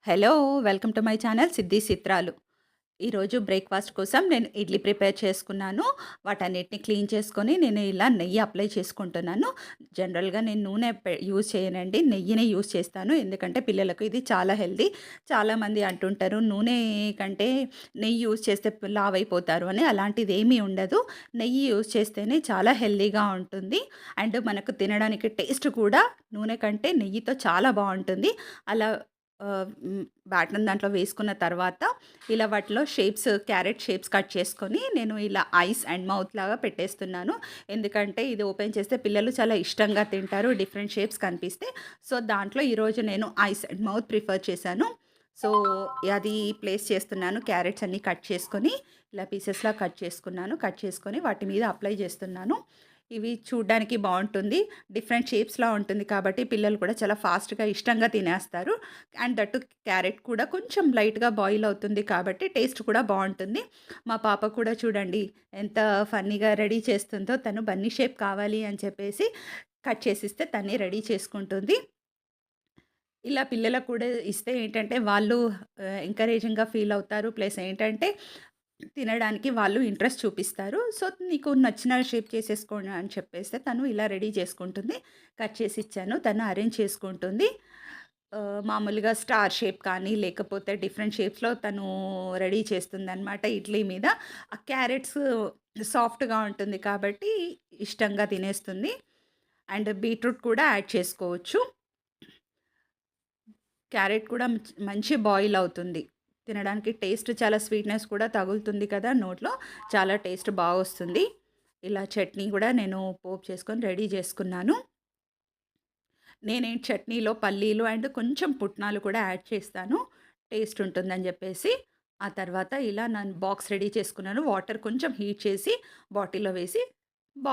Hello! Welcome to my channel సిద్ధి చిత్రాలు. ఈరోజు breakfast కోసం నేను ఇడ్లీ ప్రిపేర్ చేసుకున్నాను. వాటన్నిటిని క్లీన్ చేసుకొని నేను ఇలా నెయ్యి అప్లై చేసుకుంటున్నాను. జనరల్‌గా నేను నూనె యూజ్ చేయనండి. నెయ్యినే యూజ్ చేస్తాను. ఎందుకంటే పిల్లలకు ఇది చాలా హెల్తీ. చాలామంది అంటుంటారు నూనె కంటే నెయ్యి యూజ్ చేస్తే లావైపోతారు అని. అలాంటిదేమీ ఉండదు. నెయ్యి యూజ్ చేస్తేనే చాలా హెల్తీగా ఉంటుంది. అండ్ మనకు తినడానికి టేస్ట్ కూడా నూనె కంటే నెయ్యితో చాలా బావుంటుంది. అలా బ్యాటర్‌ని దాంట్లో వేసుకున్న తర్వాత, ఇలా వాటిలో క్యారెట్ షేప్స్ కట్ చేసుకొని, నేను ఇలా ఐస్ అండ్ మౌత్ లాగా పెట్టేస్తున్నాను. ఎందుకంటే, ఇది ఓపెన్ చేస్తే పిల్లలు చాలా ఇష్టంగా తింటారు. డిఫరెంట్ షేప్స్ కనిపిస్తే. సో, దాంట్లో ఈరోజు నేను ఐస్ అండ్ మౌత్ ప్రిఫర్ చేశాను. సో, అది ప్లేస్ చేస్తున్నాను. క్యారెట్స్ అన్నీ కట్ చేసుకొని, ఇలా పీసెస్‌లా కట్ చేసుకున్నాను. కట్ చేసుకొని వాటి మీద అప్లై చేస్తున్నాను. ఇవి చూడ్డానికి బావుంటుంది. డిఫరెంట్ షేప్స్‌లా ఉంటుంది కాబట్టి పిల్లలు కూడా చాలా ఫాస్ట్‌గా ఇష్టంగా తినేస్తారు. అండ్ దట్టు క్యారెట్ కూడా కొంచెం లైట్‌గా బాయిల్ అవుతుంది కాబట్టి టేస్ట్ కూడా బావుంటుంది. మా పాప కూడా చూడండి ఎంత ఫన్నీగా రెడీ చేస్తుందో, తను బన్నీ షేప్ కావాలి అని చెప్పేసి కట్ చేసిస్తే తనే రెడీ చేసుకుంటుంది. ఇలా పిల్లలకు కూడా ఇస్తే ఏంటంటే వాళ్ళు ఎంకరేజింగ్‌గా ఫీల్ అవుతారు. ప్లస్ ఏంటంటే తినడానికి వాళ్ళు ఇంట్రెస్ట్ చూపిస్తారు. సో, నీకు నచ్చిన షేప్ చేసేసుకోండి అని చెప్పేస్తే తను ఇలా రెడీ చేసుకుంటుంది. కట్ చేసి ఇచ్చాను. తను అరేంజ్ చేసుకుంటుంది. మామూలుగా స్టార్ షేప్ కానీ, లేకపోతే డిఫరెంట్ షేప్స్‌లో తను రెడీ చేస్తుందనమాట ఇడ్లీ మీద. ఆ క్యారెట్స్ సాఫ్ట్‌గా ఉంటుంది కాబట్టి ఇష్టంగా తినేస్తుంది. అండ్ బీట్రూట్ కూడా యాడ్ చేసుకోవచ్చు. క్యారెట్ కూడా మంచి బాయిల్ అవుతుంది. తినడానికి టేస్ట్ చాలా స్వీట్‌నెస్ కూడా తగులుతుంది కదా నోట్లో. చాలా టేస్ట్ బాగొస్తుంది. ఇలా చట్నీ కూడా నేను పోపు చేసుకొని రెడీ చేసుకున్నాను. చట్నీలో పల్లీలు అండ్ కొంచెం పుట్నాలు కూడా యాడ్ చేస్తాను. టేస్ట్ ఉంటుందని జెప్పేసి. ఆ తర్వాత ఇలా నేను బాక్స్ రెడీ చేసుకున్నాను. వాటర్ కొంచెం హీట్ చేసి బాటిల్‌లో వేసి బాక్స్